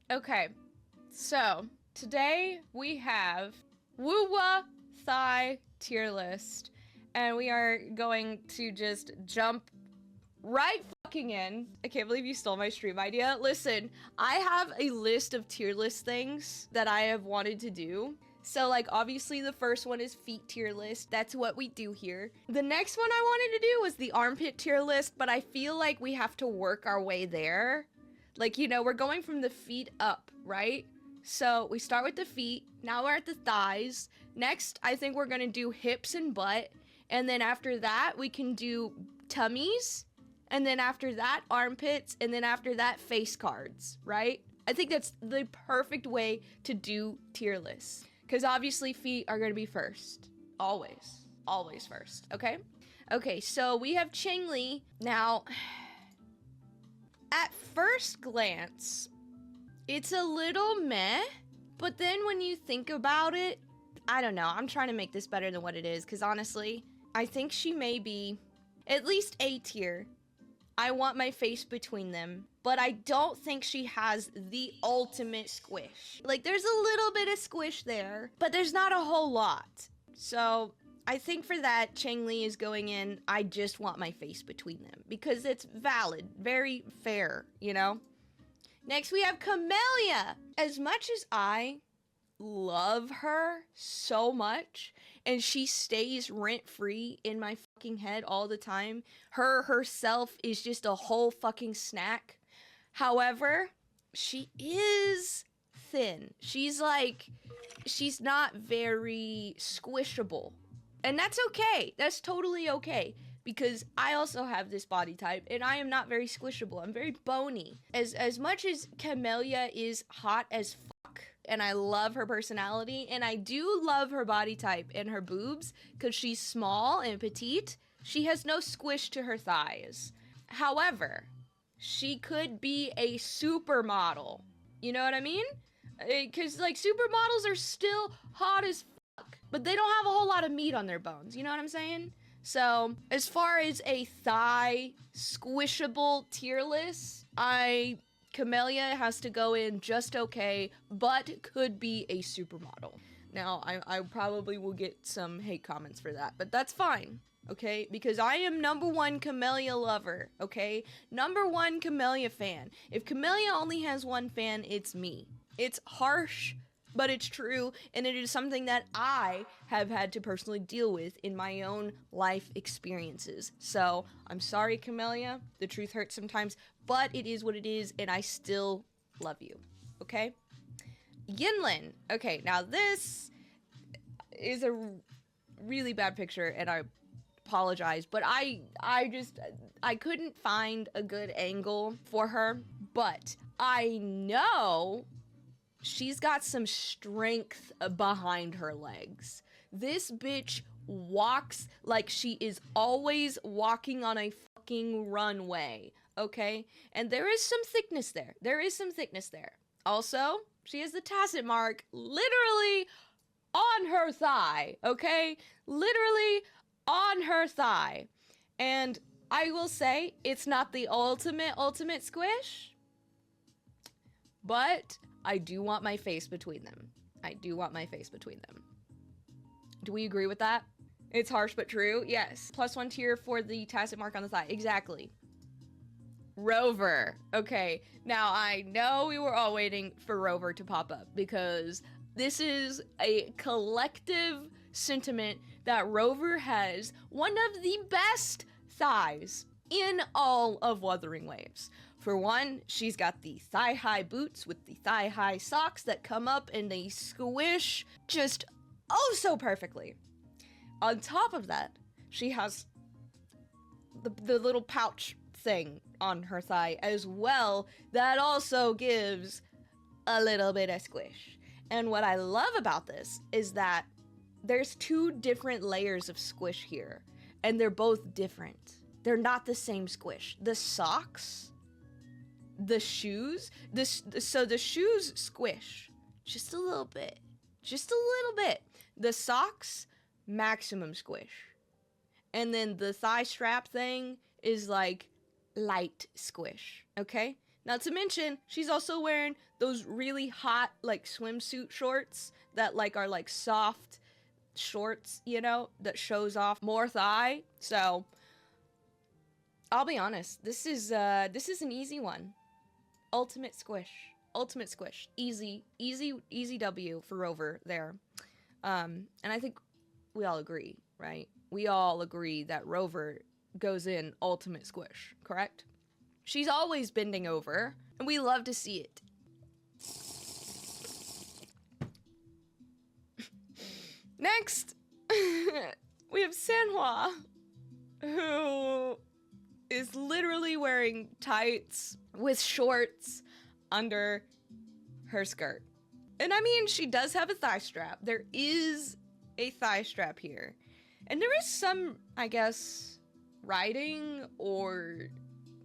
Okay, so today we have WuWa thigh tier list, and we are going to just jump right fucking in. I can't believe you stole my stream idea. Listen, I have a list of tier list things that I have wanted to do. So like obviously the first one is feet tier list. That's what we do here. The next one I wanted to do was the armpit tier list, but I feel like we have to work our way there. Like, you know, we're going from the feet up, right? So we start with the feet. Now we're at the thighs. Next, I think we're gonna do hips and butt. And then after that, we can do tummies. And then after that, armpits. And then after that, face cards, right? I think that's the perfect way to do tier lists. Because obviously feet are gonna be first. Always. Always first, okay? Okay, so we have Changli. Now, at first glance, it's a little meh. But then when you think about it, I don't know. I'm trying to make this better than what it is. Because honestly, I think she may be at least A tier. I want my face between them, but I don't think she has the ultimate squish. Like, there's a little bit of squish there, but there's not a whole lot. So I think for that, Changli is going in, I just want my face between them, because it's valid, very fair, you know? Next, we have Chamellia. As much as I love her so much, and she stays rent-free in my fucking head all the time. Her herself is just a whole fucking snack. However, she is thin. She's not very squishable. And that's okay. That's totally okay. Because I also have this body type, and I am not very squishable. I'm very bony. As much as Chamellia is hot as fuck, and I love her personality, and I do love her body type and her boobs, because she's small and petite, she has no squish to her thighs. However, she could be a supermodel. You know what I mean? Because, like, supermodels are still hot as fuck, but they don't have a whole lot of meat on their bones. You know what I'm saying? So, as far as a thigh squishable tier list, Chamellia has to go in just okay, but could be a supermodel. Now, I probably will get some hate comments for that, but that's fine, okay? Because I am #1 Chamellia lover, okay? #1 Chamellia fan. If Chamellia only has one fan, it's me. It's harsh, but it's true, and it is something that I have had to personally deal with in my own life experiences. So, I'm sorry, Chamellia. The truth hurts sometimes, but it is what it is, and I still love you, okay? Yinlin. Okay, now this is a really bad picture, and I apologize, but I couldn't find a good angle for her, but I know she's got some strength behind her legs. This bitch walks like she is always walking on a fucking runway, okay? And there is some thickness there. There is some thickness there. Also, she has the tacit mark literally on her thigh, okay? Literally on her thigh. And I will say, it's not the ultimate squish, but I do want my face between them. I do want my face between them. Do we agree with that? It's harsh but true. Yes. +1 tier for the tacit mark on the thigh. Exactly. Rover. Okay. Now, I know we were all waiting for Rover to pop up, because this is a collective sentiment that Rover has one of the best thighs in all of Wuthering Waves. For one, she's got the thigh-high boots with the thigh-high socks that come up and they squish just oh so perfectly. On top of that, she has the little pouch thing on her thigh as well that also gives a little bit of squish. And what I love about this is that there's 2 different layers of squish here, and they're both different. They're not the same squish. The socks, the shoes, so the shoes squish just a little bit. Just a little bit. The socks, maximum squish. And then the thigh strap thing is like light squish, okay? Not to mention, she's also wearing those really hot, like, swimsuit shorts that, like, are, like, soft shorts, you know, that shows off more thigh. So, I'll be honest, this is an easy one. Ultimate squish. Ultimate squish. Easy W for Rover there. And I think we all agree, right? We all agree that Rover goes in ultimate squish, correct? She's always bending over, and we love to see it. Next, we have Sanhua, who is literally wearing tights with shorts under her skirt. And I mean, she does have a thigh strap. There is a thigh strap here. And there is some, I guess, writing or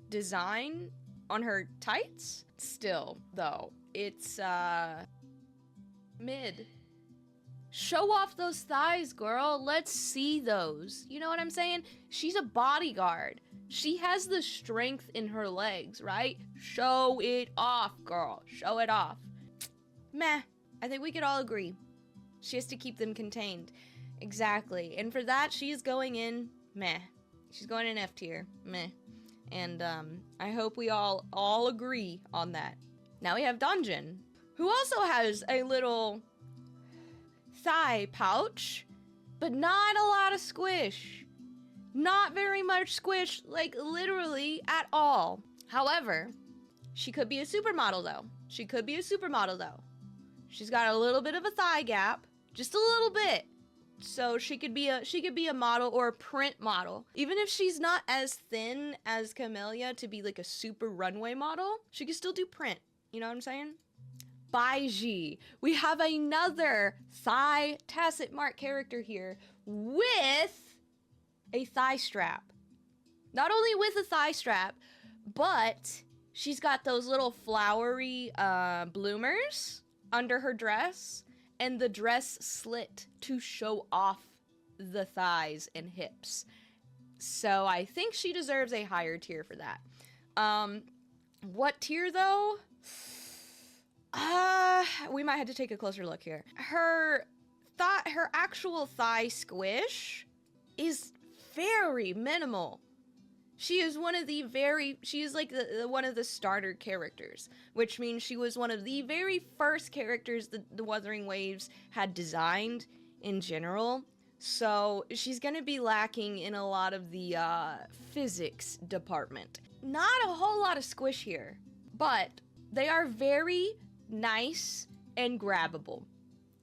design on her tights. Still, though, it's, mid. Show off those thighs, girl. Let's see those. You know what I'm saying? She's a bodyguard. She has the strength in her legs, right? Show it off, girl. Show it off. Meh. I think we could all agree. She has to keep them contained. Exactly. And for that, she's going in meh. She's going in F tier. Meh. And I hope we all agree on that. Now we have Donjin, who also has a little thigh pouch, but not a lot of squish. Not very much squish, like literally at all. However, she could be a supermodel though. She could be a supermodel though. She's got a little bit of a thigh gap, just a little bit. So she could be a model or a print model. Even if she's not as thin as Chamellia to be like a super runway model, she could still do print. You know what I'm saying? Baizhi. We have another thigh tacit mark character here with a thigh strap. Not only with a thigh strap, but she's got those little flowery bloomers under her dress, and the dress slit to show off the thighs and hips. So I think she deserves a higher tier for that. What tier though? We might have to take a closer look here. Her actual thigh squish is very minimal. She is one of the one of the starter characters, which means she was one of the very first characters that the Wuthering Waves had designed in general. So she's gonna be lacking in a lot of the physics department. Not a whole lot of squish here, but they are very nice and grabbable.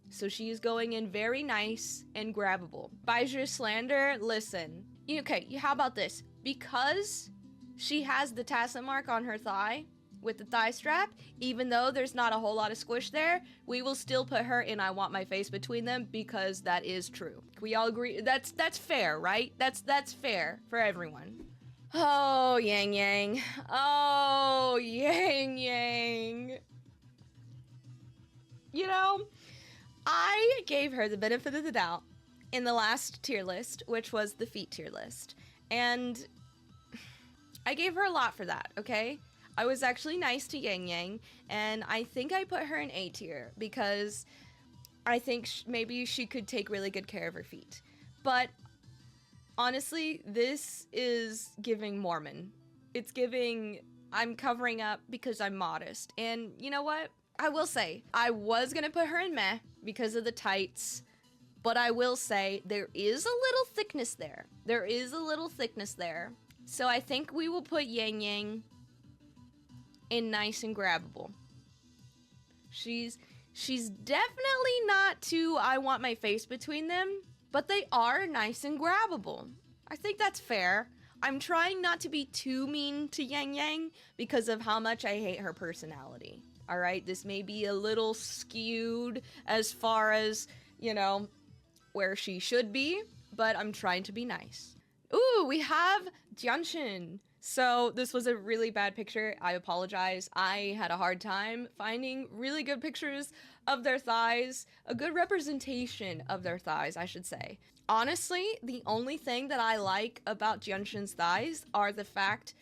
So she is going in very nice and grabbable. Baizhi slander, listen. Okay, how about this? Because she has the tacit mark on her thigh with the thigh strap, even though there's not a whole lot of squish there, we will still put her in I want my face between them because that is true. We all agree that's fair, right? That's fair for everyone. Oh, Yangyang. Oh, Yangyang. You know, I gave her the benefit of the doubt in the last tier list, which was the feet tier list. And I gave her a lot for that, okay? I was actually nice to Yangyang, and I think I put her in A tier because I think maybe she could take really good care of her feet. But honestly, this is giving Mormon. It's giving I'm covering up because I'm modest. And you know what? I will say, I was gonna put her in meh because of the tights, but I will say there is a little thickness there. There is a little thickness there. So I think we will put Yangyang in nice and grabbable. She's definitely not too I want my face between them, but they are nice and grabbable. I think that's fair. I'm trying not to be too mean to Yangyang because of how much I hate her personality. All right, this may be a little skewed as far as, you know, where she should be, but I'm trying to be nice. Ooh, we have Jianxin. So this was a really bad picture. I apologize. I had a hard time finding really good pictures of their thighs, a good representation of their thighs, I should say. Honestly, the only thing that I like about Jianxin's thighs are the fact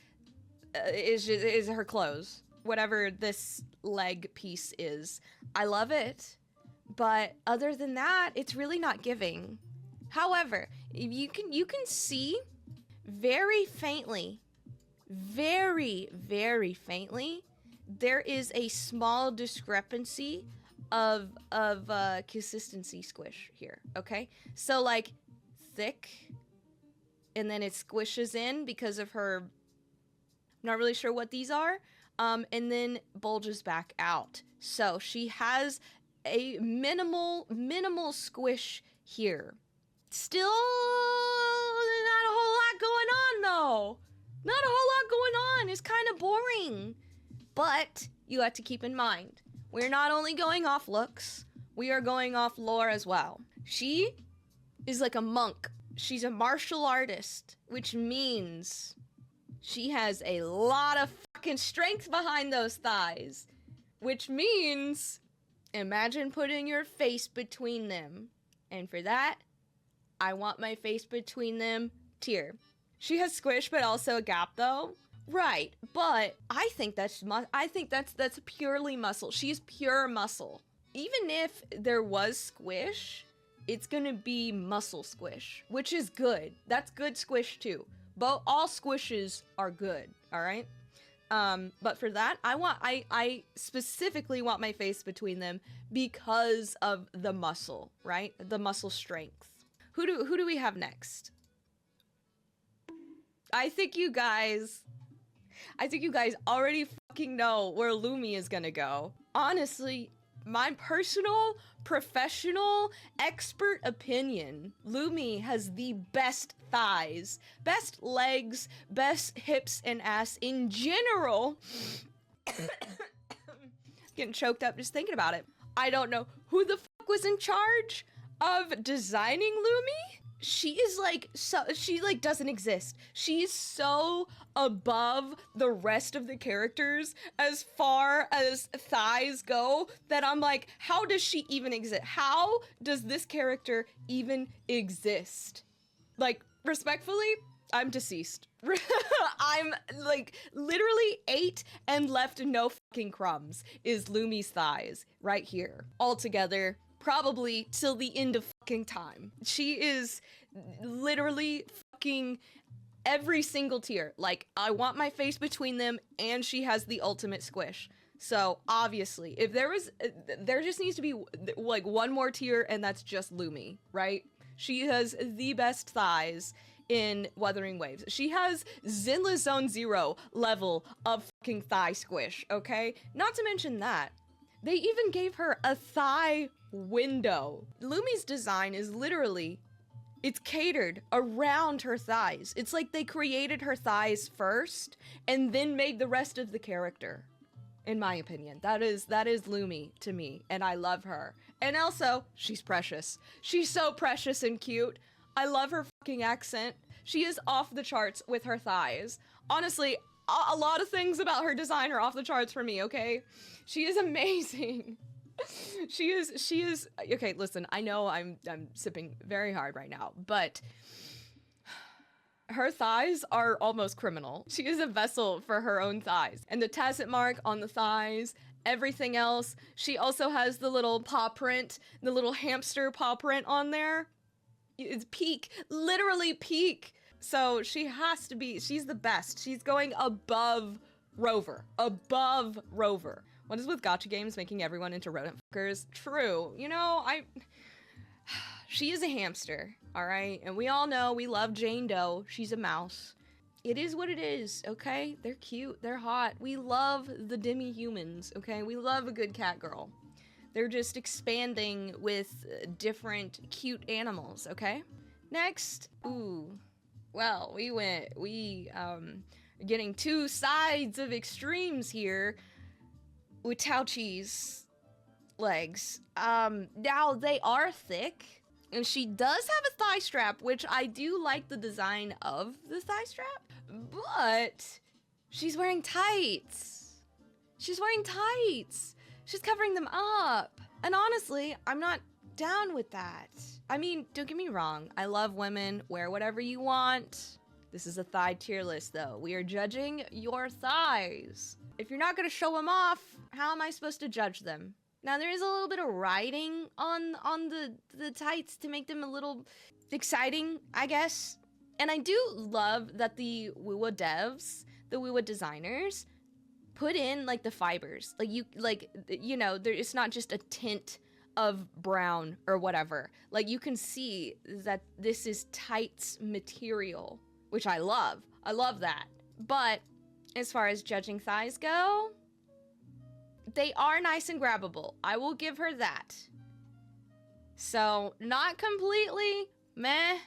is her clothes. whatever this leg piece is. I love it, but other than that, it's really not giving. However, you can see very faintly, very, very faintly, there is a small discrepancy of consistency squish here, okay? So like thick, and then it squishes in because of her, I'm not really sure what these are, and then bulges back out. So she has a minimal squish here. Still not a whole lot going on though. Not a whole lot going on. It's kind of boring. But you have to keep in mind, we're not only going off looks, we are going off lore as well. She is like a monk. She's a martial artist, which means she has a lot of fucking strength behind those thighs. Which means, imagine putting your face between them. And for that, I want my face between them tier. She has squish, but also a gap though. Right, but I think that's purely muscle. She's pure muscle. Even if there was squish, it's gonna be muscle squish, which is good. That's good squish too. But all squishes are good, all right? But for that, I specifically want my face between them because of the muscle, right? The muscle strength. Who do we have next? I think you guys already fucking know where Lumi is gonna go. Honestly, my personal, professional, expert opinion, Lumi has the best thighs, best legs, best hips and ass in general. Getting choked up just thinking about it. I don't know who the fuck was in charge of designing Lumi. She is like, she like doesn't exist. She's so above the rest of the characters as far as thighs go that I'm like, how does she even exist? How does this character even exist? Like, respectfully, I'm deceased. I'm like literally ate and left no fucking crumbs is Lumi's thighs right here. Altogether, probably till the end of fucking time. She is literally fucking every single tier. Like, I want my face between them, and she has the ultimate squish. So, obviously, if there just needs to be, like, one more tier, and that's just Lumi, right? She has the best thighs in Wuthering Waves. She has Zinla Zone 0 level of fucking thigh squish, okay? Not to mention that, they even gave her a thigh window. Lumi's design is literally, it's catered around her thighs. It's like they created her thighs first and then made the rest of the character. In my opinion, that is Lumi to me, and I love her. And also, she's precious. She's so precious and cute. I love her fucking accent. She is off the charts with her thighs. Honestly, a lot of things about her design are off the charts for me, okay? She is amazing. She is, okay, listen, I know I'm sipping very hard right now, but her thighs are almost criminal. She is a vessel for her own thighs. And the tacit mark on the thighs, everything else. She also has the little paw print, the little hamster paw print on there. It's peak, literally peak. So she has to be, she's the best. She's going above Rover, above Rover. What is with gacha games making everyone into rodent fuckers? True, you know, she is a hamster, all right? And we all know we love Jane Doe. She's a mouse. It is what it is, okay? They're cute, they're hot. We love the demi-humans, okay? We love a good cat girl. They're just expanding with different cute animals, okay? Next, ooh, well, getting two sides of extremes here with Taoqi's legs. Now they are thick, and she does have a thigh strap, which I do like the design of the thigh strap, but she's wearing tights. She's wearing tights. She's covering them up. And honestly, I'm not down with that. I mean, don't get me wrong. I love women. Wear whatever you want. This is a thigh tier list, though. We are judging your thighs. If you're not gonna show them off, how am I supposed to judge them? Now, there is a little bit of writing on the tights to make them a little exciting, I guess. And I do love that the WuWa devs, the WuWa designers, put in like the fibers. You know, it's not just a tint of brown or whatever. Like, you can see that this is tights material, which I love. I love that. But as far as judging thighs go, they are nice and grabbable. I will give her that. So, not completely meh,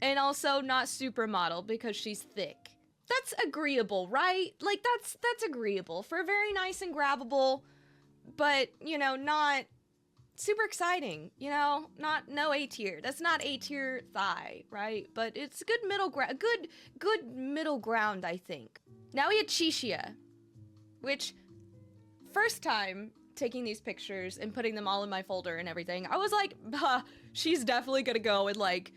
and also not supermodel because she's thick. That's agreeable, right? Like, that's agreeable for very nice and grabbable, but, you know, not super exciting, you know? No A tier. That's not A tier thigh, right? But it's good middle ground, good middle ground, I think. Now we had Chixia, which, first time taking these pictures and putting them all in my folder and everything, I was like, she's definitely gonna go in like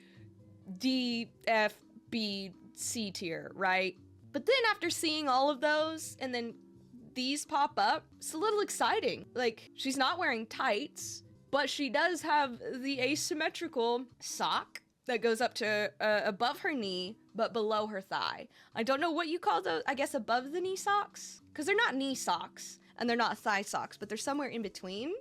D, F, B, C tier, right? But then after seeing all of those and then these pop up, it's a little exciting. Like, she's not wearing tights, but she does have the asymmetrical sock that goes up to above her knee, but below her thigh. I don't know what you call those, I guess above the knee socks? Because they're not knee socks and they're not thigh socks, but they're somewhere in between,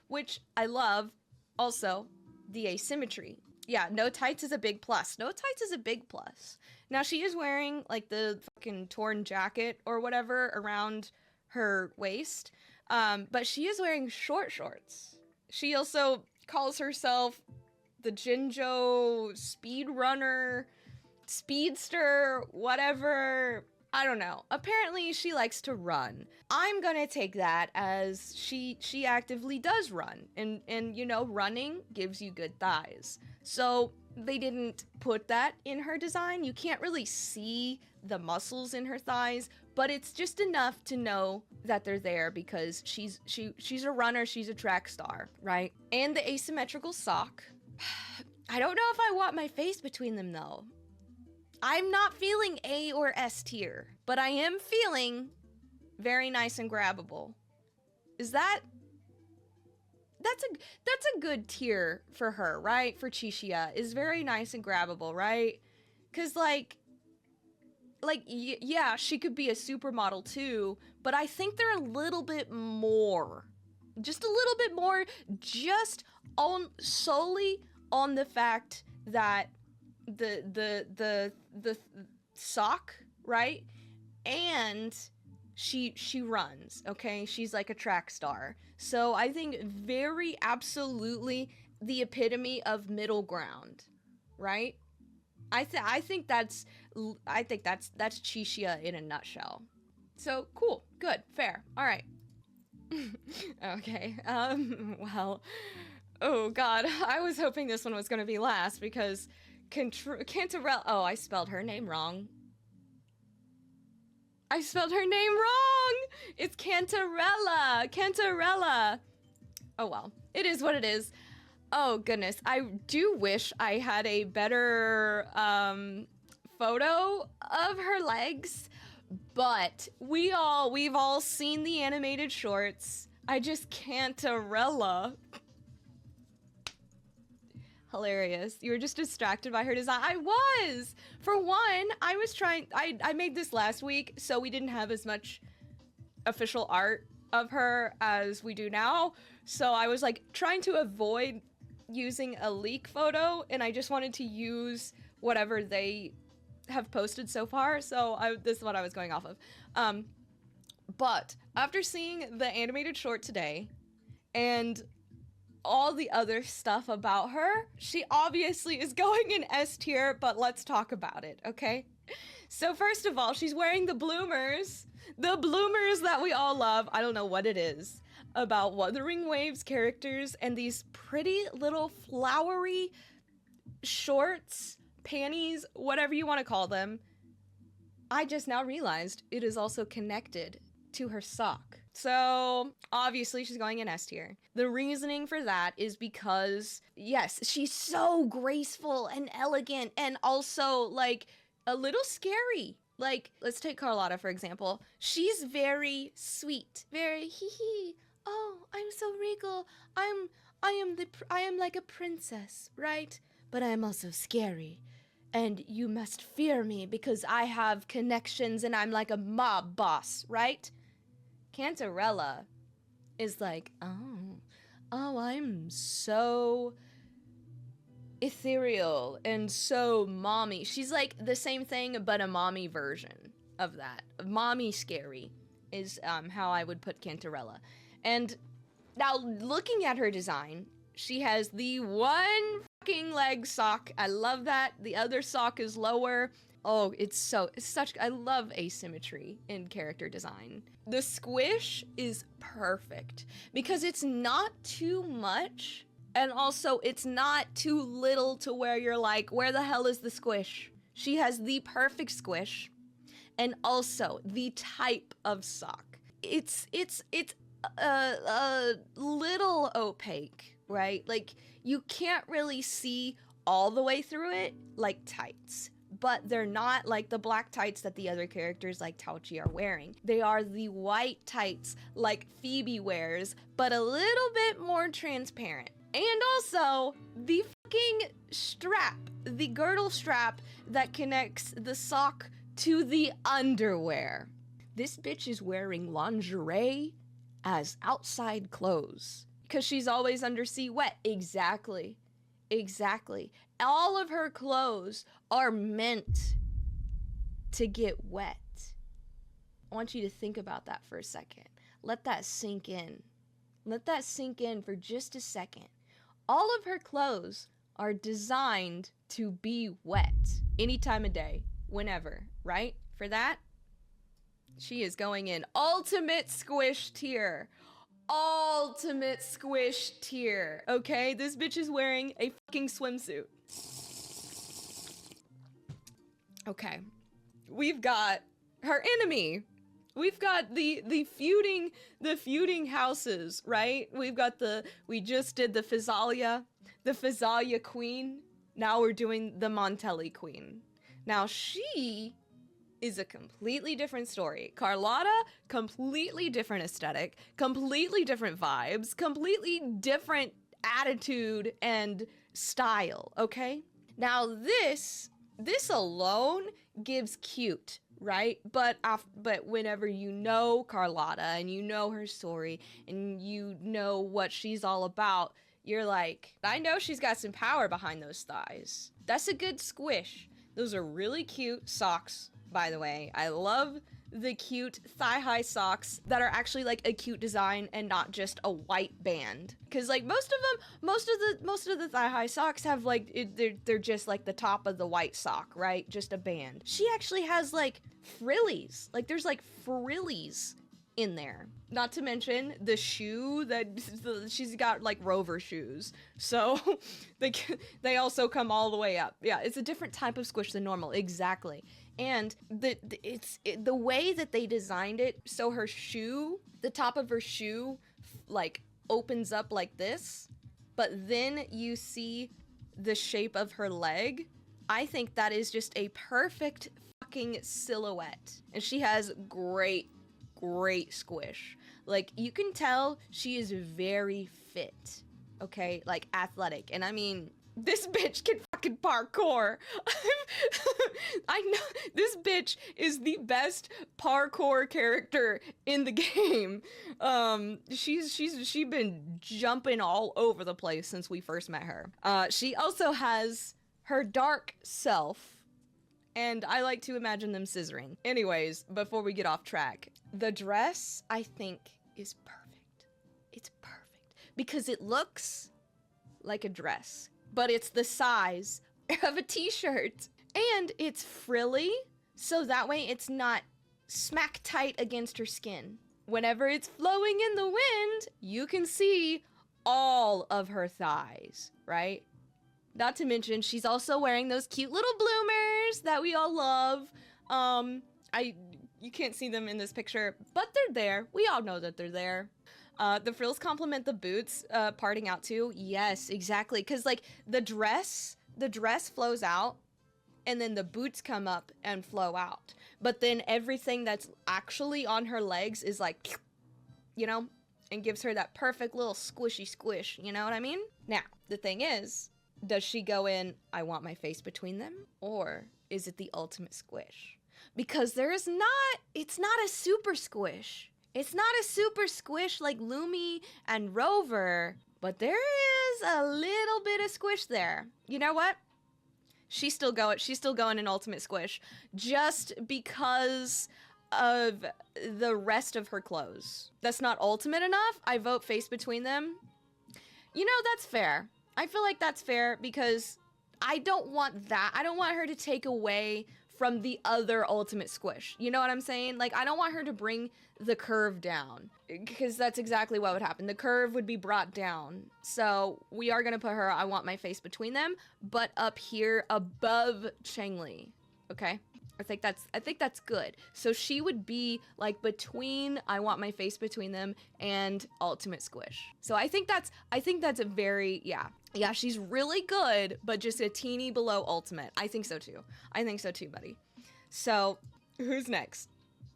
which I love. Also, the asymmetry. Yeah, no tights is a big plus. No tights is a big plus. Now, she is wearing, like, the fucking torn jacket or whatever around her waist, but she is wearing short shorts. She also calls herself the Jinzhou speedrunner, speedster, whatever. I don't know. Apparently, she likes to run. I'm gonna take that as she actively does run. And you know, running gives you good thighs. So they didn't put that in her design. You can't really see the muscles in her thighs, but it's just enough to know that they're there because she's a runner, she's a track star, right? And the asymmetrical sock. I don't know if I want my face between them though. I'm not feeling A or S tier, but I am feeling very nice and grabbable. Is that... That's a good tier for her, right? For Chixia, is very nice and grabbable, right? Because, yeah, she could be a supermodel too, but I think they're a little bit more. Just a little bit more, just solely on the fact that the sock, right? And she runs, okay? She's like a track star. So I think very absolutely the epitome of middle ground, right? I think that's Chixia in a nutshell. So cool, good, fair, all right. Okay, well, oh god, I was hoping this one was gonna be last because Cantarella, oh, I spelled her name wrong. I spelled her name wrong! It's Cantarella! Cantarella! Oh well, it is what it is. Oh goodness, I do wish I had a better photo of her legs, but we've all seen the animated shorts. I just Cantarella. Hilarious. You were just distracted by her design. I was! For one, I made this last week, so we didn't have as much official art of her as we do now. So I was like trying to avoid using a leak photo, and I just wanted to use whatever they have posted so far. So this is what I was going off of. But after seeing the animated short today, and all the other stuff about her, she obviously is going in S tier, but let's talk about it, okay? So first of all, she's wearing the bloomers that we all love. I don't know what it is about Wuthering Waves characters and these pretty little flowery shorts, panties, whatever you want to call them. I just now realized it is also connected to her sock. So obviously she's going in S tier. The reasoning for that is because, yes, she's so graceful and elegant and also like a little scary, Like, let's take Carlotta, for example. She's very sweet, very hee. Oh, I'm so regal. I am like a princess, right? But I am also scary. And you must fear me because I have connections and I'm like a mob boss, right? Cantarella is like, oh, I'm so ethereal and so mommy. She's like the same thing, but a mommy version of that. Mommy scary is how I would put Cantarella. And now looking at her design, she has the one fucking leg sock. I love that. The other sock is lower. Oh, it's such, I love asymmetry in character design. The squish is perfect because it's not too much and also it's not too little to where you're like, where the hell is the squish? She has the perfect squish and also the type of sock. It's a little opaque, right? Like you can't really see all the way through it like tights. But they're not like the black tights that the other characters like Taoqi are wearing. They are the white tights like Phoebe wears, but a little bit more transparent. And also the fucking strap, the girdle strap that connects the sock to the underwear. This bitch is wearing lingerie as outside clothes because she's always undersea wet. Exactly. All of her clothes are meant to get wet. I want you to think about that for a second. Let that sink in. Let that sink in for just a second. All of her clothes are designed to be wet any time of day, whenever, right? For that, she is going in ultimate squish tier. Ultimate squish tier, okay? This bitch is wearing a fucking swimsuit. Okay, we've got her enemy. We've got the feuding houses, right? We just did the Physalia queen. Now we're doing the Montelli queen. Now she is a completely different story. Carlotta, completely different aesthetic, completely different vibes, completely different attitude and style, okay? Now this alone gives cute, right? But whenever you know Carlotta and you know her story and you know what she's all about, you're like, I know she's got some power behind those thighs. That's a good squish. Those are really cute socks, by the way. I love the cute thigh-high socks that are actually like a cute design and not just a white band. Cause like most of the thigh-high socks have like, they're just like the top of the white sock, right? Just a band. She actually has like frillies. Like there's like frillies in there. Not to mention the shoe that she's got like Rover shoes. So they also come all the way up. Yeah, it's a different type of squish than normal. Exactly. And the way that they designed it, so her shoe, the top of her shoe like opens up like this, but then you see the shape of her leg. I think that is just a perfect fucking silhouette. And she has great squish. Like you can tell she is very fit, okay? Like athletic. And I mean, this bitch can fucking parkour. I know this bitch is the best parkour character in the game. She's been jumping all over the place since we first met her. She also has her dark self, and I like to imagine them scissoring. Anyways, before we get off track, the dress I think is perfect. It's perfect because it looks like a dress, but it's the size of a t-shirt. And it's frilly, so that way it's not smack tight against her skin. Whenever it's flowing in the wind, you can see all of her thighs, right? Not to mention, she's also wearing those cute little bloomers that we all love. You can't see them in this picture, but they're there. We all know that they're there. The frills complement the boots parting out too. Yes, exactly. Because like the dress flows out and then the boots come up and flow out. But then everything that's actually on her legs is like, you know, and gives her that perfect little squishy squish, you know what I mean? Now, the thing is, does she go in, I want my face between them? Or is it the ultimate squish? Because it's not a super squish. It's not a super squish like Lumi and Rover, but there is a little bit of squish there. You know what? She's still going in ultimate squish just because of the rest of her clothes. That's not ultimate enough. I vote face between them. You know, that's fair. I feel like that's fair because I don't want that. I don't want her to take away from the other ultimate squish. You know what I'm saying? Like, I don't want her to bring the curve down because that's exactly what would happen. The curve would be brought down. So we are gonna put her, I want my face between them, but up here above Changli. Okay? I think that's good. So she would be like between I want my face between them and ultimate squish. So I think that's a very, yeah, she's really good, but just a teeny below ultimate. I think so too. I think so too, buddy. So who's next?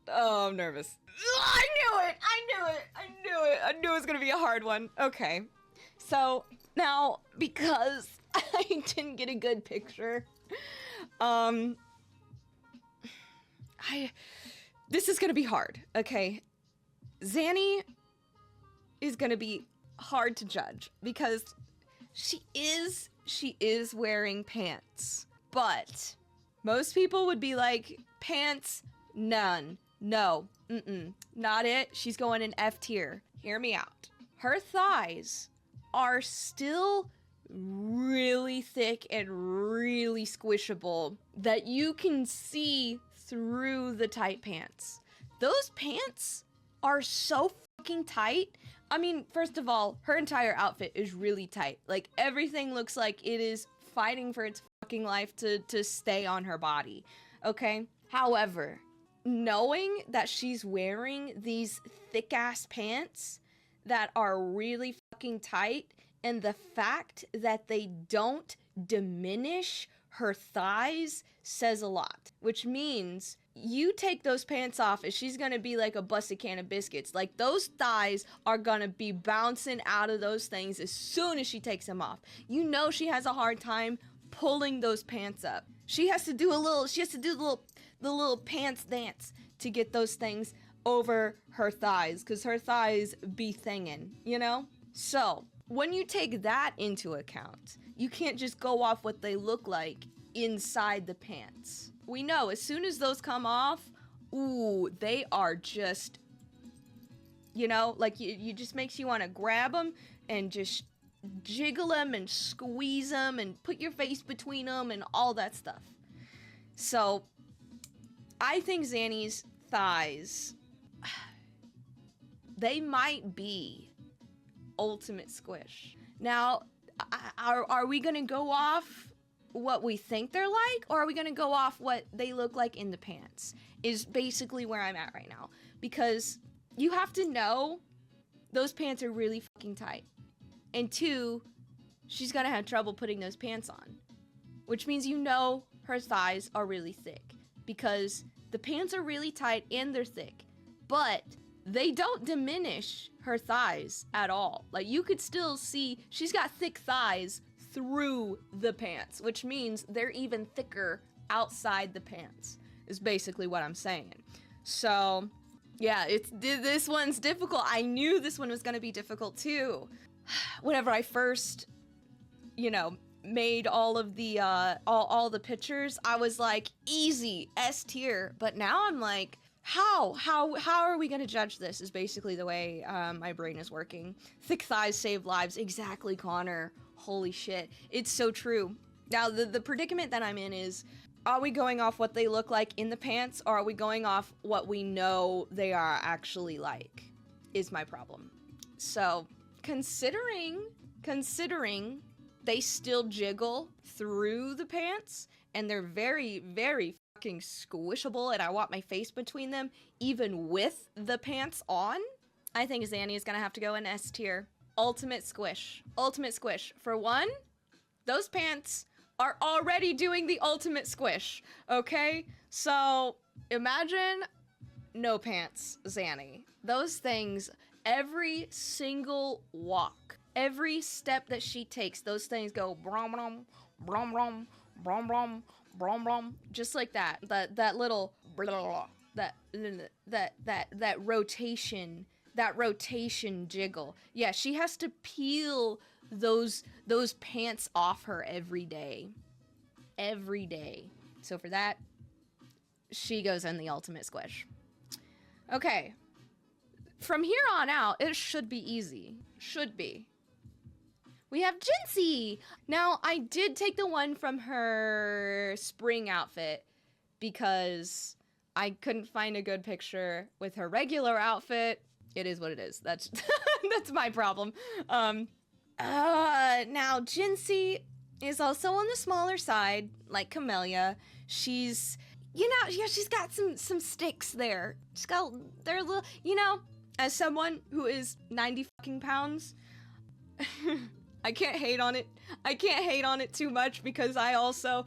Oh, I'm nervous. I knew it. I knew it was gonna be a hard one. Okay. So now, because I didn't get a good picture, this is gonna be hard, okay? Zani is gonna be hard to judge because she is wearing pants, but most people would be like, pants, none, no, not it. She's going in F tier. Hear me out. Her thighs are still really thick and really squishable that you can see through the tight pants. Those pants are so fucking tight. I mean, first of all, her entire outfit is really tight. Like, everything looks like it is fighting for its fucking life to stay on her body, okay? However, knowing that she's wearing these thick-ass pants that are really fucking tight, and the fact that they don't diminish her thighs says a lot, which means you take those pants off and she's gonna be like a busted can of biscuits. Like, those thighs are gonna be bouncing out of those things as soon as she takes them off. You know she has a hard time pulling those pants up. She has to do the little pants dance to get those things over her thighs, because her thighs be thingin', you know? So when you take that into account, you can't just go off what they look like inside the pants. We know as soon as those come off, ooh, they are just, you know, like you just makes you want to grab them and just jiggle them and squeeze them and put your face between them and all that stuff. So I think Zani's thighs, they might be ultimate squish. Now, are we gonna go off what we think they're like, or are we gonna go off what they look like in the pants? Is basically where I'm at right now. Because you have to know those pants are really fucking tight. And two, she's gonna have trouble putting those pants on. Which means you know her thighs are really thick. Because the pants are really tight and they're thick. But they don't diminish her thighs at all. Like, you could still see she's got thick thighs through the pants, which means they're even thicker outside the pants, is basically what I'm saying. So yeah, this one's difficult. I knew this one was gonna be difficult too. Whenever I first, you know, made all of the all the pictures, I was like, easy, S tier. But now I'm like, how are we gonna judge this, is basically the way my brain is working. Thick thighs save lives. Exactly, Connor. Holy shit. It's so true. Now, the predicament that I'm in is, are we going off what they look like in the pants, or are we going off what we know they are actually like, is my problem. So, considering they still jiggle through the pants, and they're very, very fucking squishable, and I want my face between them, even with the pants on, I think Zani is gonna have to go in S tier. Ultimate squish. Ultimate squish. For one, those pants are already doing the ultimate squish, okay? So imagine no pants Zani. Those things, every single walk, every step that she takes, those things go brom brom, brom brom, brom brom, brom brom, just like that. That little blah, that rotation, jiggle. Yeah, she has to peel those pants off her every day. Every day. So for that, she goes in the ultimate squish. Okay. From here on out, it should be easy. Should be. We have Jinhsi! Now, I did take the one from her spring outfit because I couldn't find a good picture with her regular outfit. It is what it is. That's that's my problem. Now Jinhsi is also on the smaller side, like Chamellia. She's, you know, yeah, she's got some sticks there. She's got their little, you know, as someone who is 90 fucking pounds, I can't hate on it. I can't hate on it too much because I also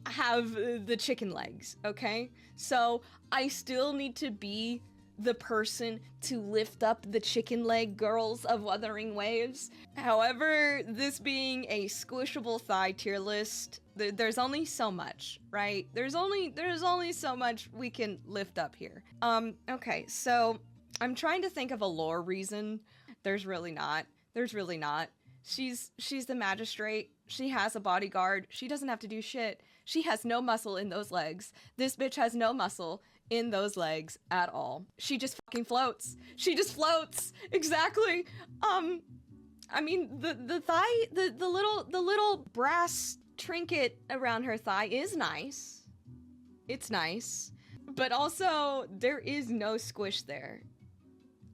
have the chicken legs, okay? So I still need to be the person to lift up the chicken leg girls of Wuthering Waves. However, this being a squishable thigh tier list, there's only so much, right? There's only so much we can lift up here. Okay, so I'm trying to think of a lore reason. There's really not. There's really not. She's the magistrate. She has a bodyguard. She doesn't have to do shit. She has no muscle in those legs. This bitch has no muscle in those legs at all. She just fucking floats. She just floats. Exactly. I mean, the thigh, the little brass trinket around her thigh is nice. It's nice. But also, there is no squish there.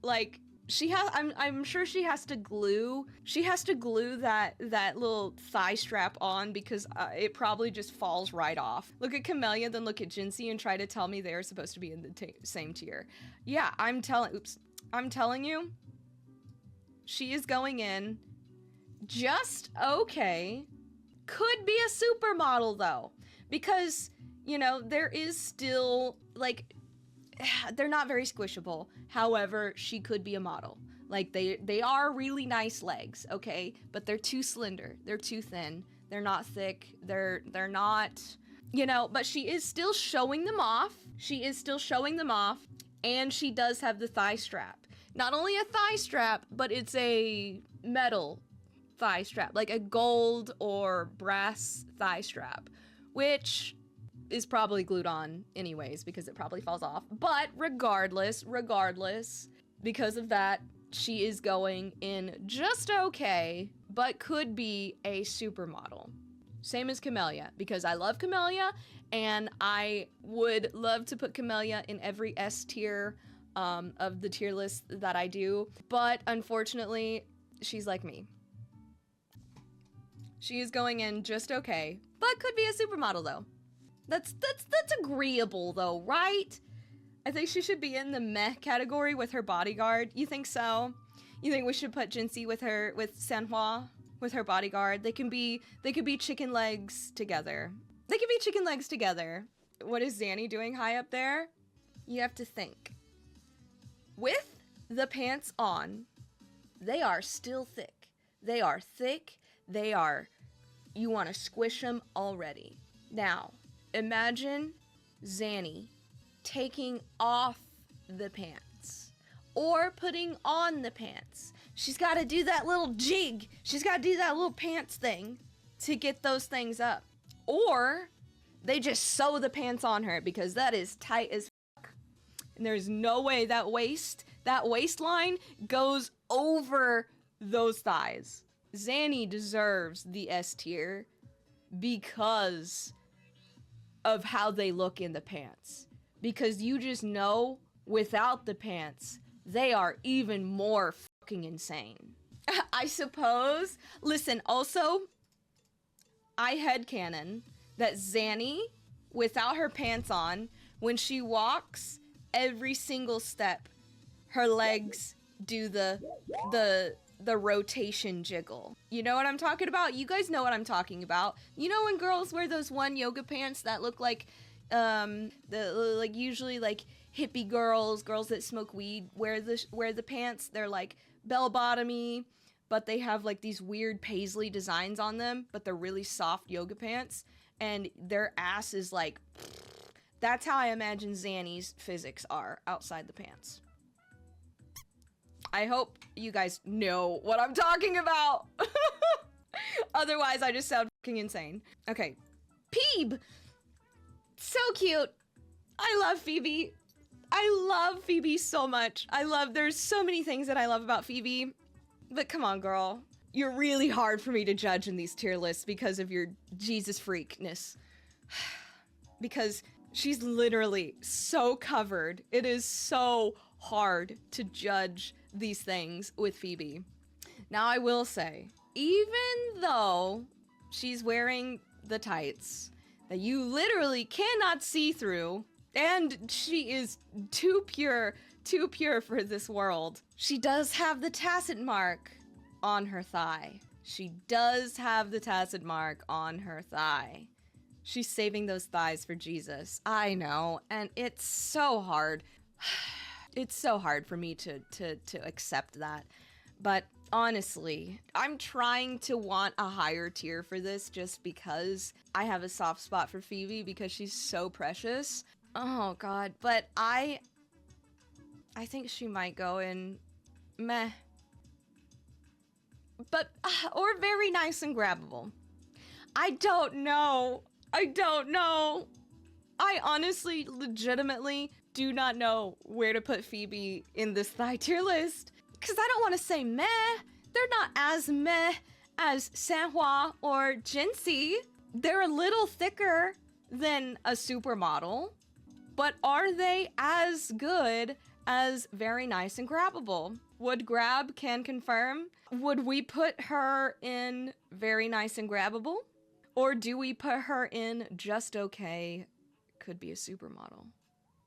Like, she has, I'm sure she has to glue that little thigh strap on because it probably just falls right off. Look at Chamellia, then look at Jinhsi and try to tell me they're supposed to be in the same tier. Yeah, I'm telling you, she is going in just okay. Could be a supermodel though, because, you know, there is still, like, they're not very squishable. However, she could be a model. Like, they are really nice legs, okay? But they're too slender. They're too thin. They're not thick. They're not, you know, but she is still showing them off. She is still showing them off. And she does have the thigh strap. Not only a thigh strap, but it's a metal thigh strap. Like a gold or brass thigh strap. Which is probably glued on anyways because it probably falls off. But regardless, because of that, she is going in just okay, but could be a supermodel. Same as Chamellia, because I love Chamellia and I would love to put Chamellia in every S tier of the tier list that I do. But unfortunately, she's like me. She is going in just okay, but could be a supermodel though. That's agreeable though, right? I think she should be in the meh category with her bodyguard. You think so? You think we should put Jinhsi with Sanhua, with her bodyguard? They can be chicken legs together. They can be chicken legs together. What is Zani doing high up there? You have to think. With the pants on, they are still thick. They are thick. They are, you want to squish them already. Now, imagine Zani taking off the pants or putting on the pants. She's got to do that little jig. She's got to do that little pants thing to get those things up. Or they just sew the pants on her because that is tight as fuck. And there's no way that waistline goes over those thighs. Zani deserves the S tier because of how they look in the pants. Because you just know, without the pants, they are even more fucking insane. I suppose. Listen, also, I headcanon that Zani, without her pants on, when she walks, every single step, her legs do the the rotation jiggle. You know what I'm talking about? You guys know what I'm talking about. You know when girls wear those one yoga pants that look like, usually like hippie girls that smoke weed wear the pants. They're like bell-bottomy, but they have like these weird paisley designs on them, but they're really soft yoga pants, and their ass is like, that's how I imagine Zani's physics are outside the pants. I hope you guys know what I'm talking about. Otherwise, I just sound fucking insane. Okay, Phoebe. So cute. I love Phoebe. I love Phoebe so much. There's so many things that I love about Phoebe. But come on, girl. You're really hard for me to judge in these tier lists because of your Jesus freakness. Because she's literally so covered. It is so hard to judge these things with Phoebe. Now, I will say, even though she's wearing the tights that you literally cannot see through, and she is too pure for this world, she does have the tacit mark on her thigh. She does have the tacit mark on her thigh. She's saving those thighs for Jesus. I know, and it's so hard. It's so hard for me to accept that. But honestly, I'm trying to want a higher tier for this just because I have a soft spot for Phoebe because she's so precious. Oh god, but I think she might go in meh. But, or very nice and grabbable. I don't know. I honestly, legitimately do not know where to put Phoebe in this thigh tier list. Because I don't want to say meh. They're not as meh as Sanhua or Jinhsi. They're a little thicker than a supermodel. But are they as good as very nice and grabbable? Would Grab can confirm? Would we put her in very nice and grabbable? Or do we put her in just okay? Could be a supermodel.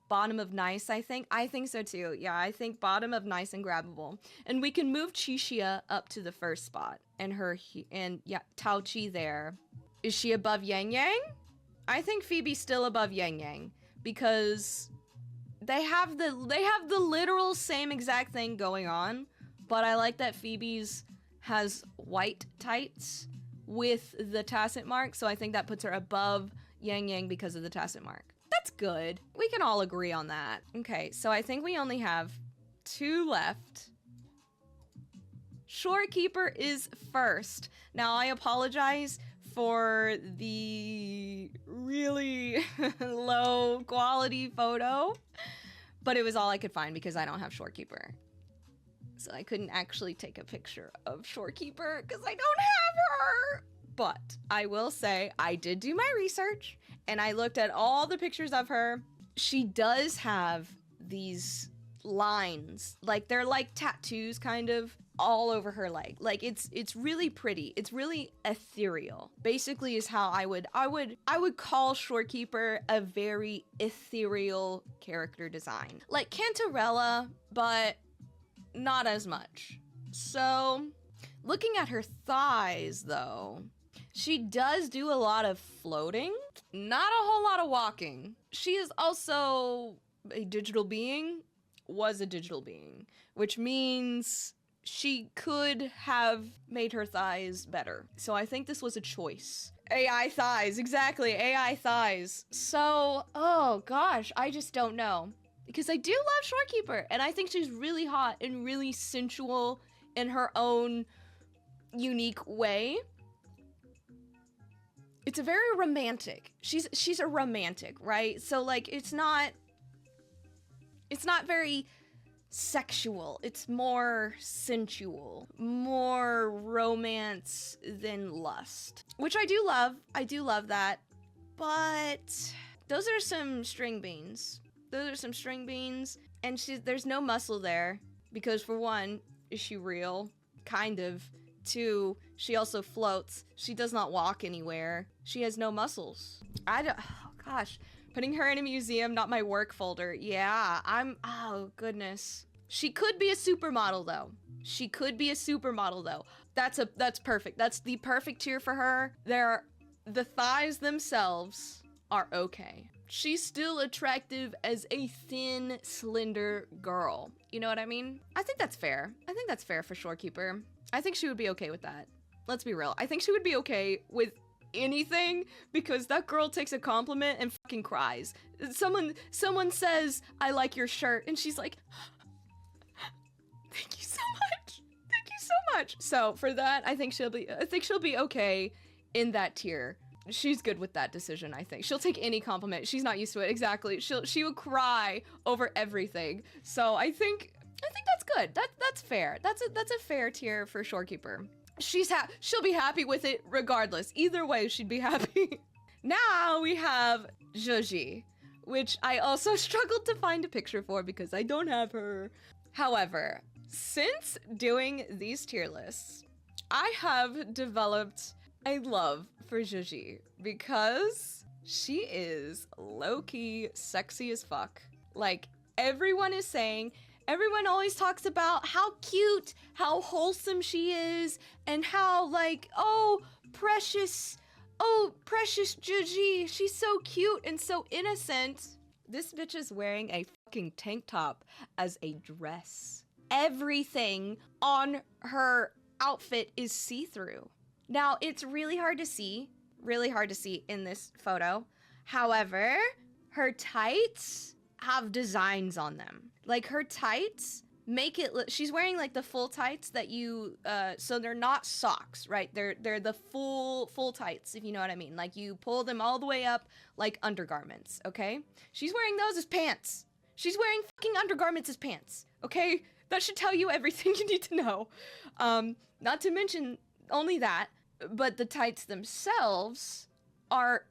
Bottom of nice, I think. I think so too. Yeah, I think bottom of nice and grabbable. And we can move Chixia up to the first spot. And yeah, Taoqi there. Is she above Yangyang? I think Phoebe's still above Yangyang because they have the literal same exact thing going on, but I like that Phoebe's has white tights with the tacit mark, so I think that puts her above Yangyang because of the tacit mark. That's good. We can all agree on that. Okay, so I think we only have 2 left. Shorekeeper is first. Now, I apologize for the really low quality photo, but it was all I could find because I don't have Shorekeeper. So I couldn't actually take a picture of Shorekeeper because I don't have her. But I will say I did do my research and I looked at all the pictures of her. She does have these lines, like they're like tattoos kind of all over her leg. Like it's really pretty. It's really ethereal. Basically is how I would call Shorekeeper a very ethereal character design. Like Cantarella, but not as much. So looking at her thighs though, she does do a lot of floating, not a whole lot of walking. She is also a digital being, was a digital being, which means she could have made her thighs better. So I think this was a choice. AI thighs, exactly, AI thighs. So, oh gosh, I just don't know. Because I do love Shorekeeper, and I think she's really hot and really sensual in her own unique way. It's a very romantic. She's a romantic, right? So like it's not very sexual. It's more sensual, more romance than lust, which I do love. I do love that. But those are some string beans. Those are some string beans, and there's no muscle there because for one, is she real? Kind of. 2, she also floats. She does not walk anywhere. She has no muscles. Oh gosh, putting her in a museum, not my work folder. Yeah, oh goodness. She could be a supermodel though. She could be a supermodel though. That's perfect. That's the perfect tier for her. The thighs themselves are okay. She's still attractive as a thin, slender girl. You know what I mean? I think that's fair. I think that's fair for Shorekeeper. I think she would be okay with that. Let's be real. I think she would be okay with anything because that girl takes a compliment and fucking cries. Someone says, "I like your shirt," and she's like, "Thank you so much. Thank you so much." So for that, I think she'll be okay in that tier. She's good with that decision, I think. She'll take any compliment. She's not used to it. Exactly. She will cry over everything. So I think that's good. That's fair. That's a fair tier for Shorekeeper. She'll be happy with it regardless. Either way, she'd be happy. Now we have Zhezhi, which I also struggled to find a picture for because I don't have her. However, since doing these tier lists, I have developed a love for Zhezhi because she is low-key sexy as fuck. Like, everyone always talks about how cute, how wholesome she is, and how like, oh, precious Zhezhi, she's so cute and so innocent. This bitch is wearing a fucking tank top as a dress. Everything on her outfit is see-through. Now, it's really hard to see in this photo. However, her tights have designs on them. Like, her tights make it look, she's wearing like the full tights that you, so they're not socks, right? They're the full tights, if you know what I mean. Like, you pull them all the way up like undergarments, okay? She's wearing those as pants. She's wearing fucking undergarments as pants, okay? That should tell you everything you need to know. Not to mention only that, but the tights themselves are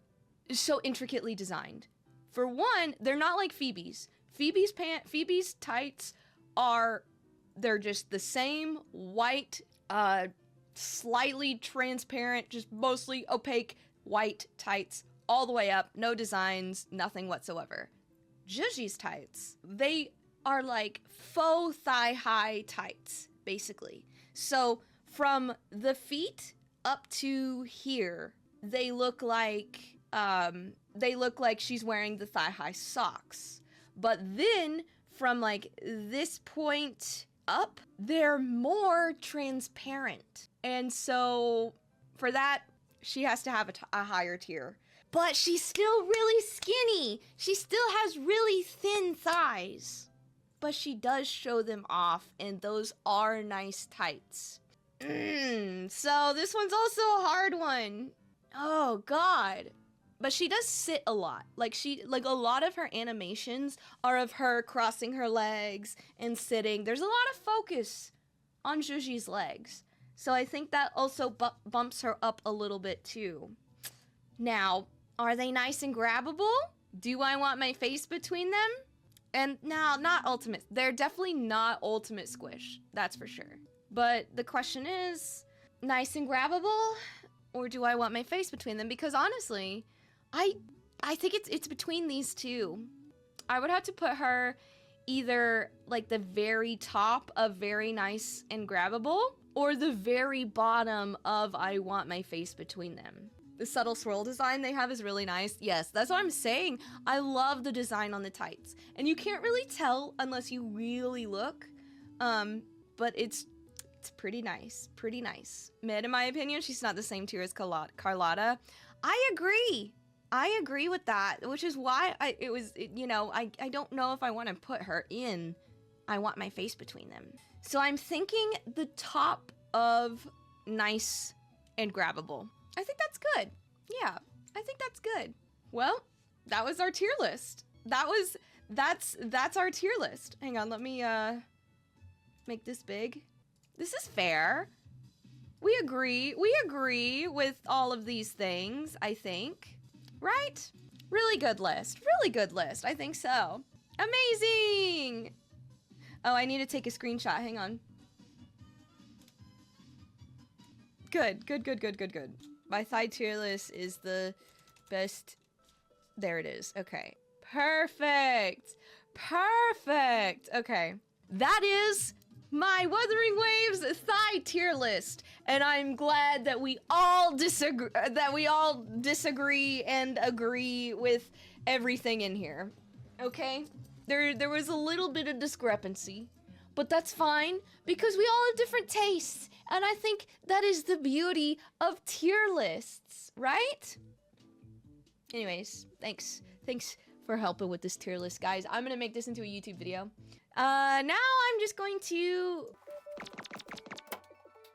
so intricately designed. For one, they're not like Phoebe's. Phoebe's tights they're just the same white, slightly transparent, just mostly opaque white tights all the way up, no designs, nothing whatsoever. Zhezhi's tights, they are like faux thigh-high tights, basically. So from the feet up to here, they look like she's wearing the thigh-high socks. But then from like this point up, they're more transparent. And so for that, she has to have a higher tier. But she's still really skinny. She still has really thin thighs. But she does show them off, and those are nice tights. So this one's also a hard one. Oh god. But she does sit a lot. Like a lot of her animations are of her crossing her legs and sitting. There's a lot of focus on Zhezhi's legs. So I think that also bumps her up a little bit too. Now, are they nice and grabbable? Do I want my face between them? And now, not ultimate. They're definitely not ultimate squish. That's for sure. But the question is, nice and grabbable? Or do I want my face between them? Because honestly, I think it's between these two. I would have to put her either like the very top of very nice and grabbable, or the very bottom of I want my face between them. The subtle swirl design they have is really nice. Yes, that's what I'm saying. I love the design on the tights. And you can't really tell unless you really look. But it's pretty nice. Pretty nice. Mid, in my opinion, she's not the same tier as Carlotta. I agree with that, which is why I don't know if I want to put her in I want my face between them. So I'm thinking the top of nice and grabbable. I think that's good. Yeah, I think that's good. Well, that was our tier list. That's our tier list. Hang on, let me make this big. This is fair. We agree with all of these things, I think. Right? Really good list. Really good list. I think so. Amazing! Oh, I need to take a screenshot. Hang on. Good. My thigh tier list is the best. There it is. Okay. Perfect. Okay. That is my Wuthering Waves thigh tier list, and I'm glad that we all disagree and agree with everything in here. Okay? There was a little bit of discrepancy, but that's fine because we all have different tastes, and I think that is the beauty of tier lists, right? Anyways, thanks for helping with this tier list, guys. I'm gonna make this into a YouTube video. Now I'm just going to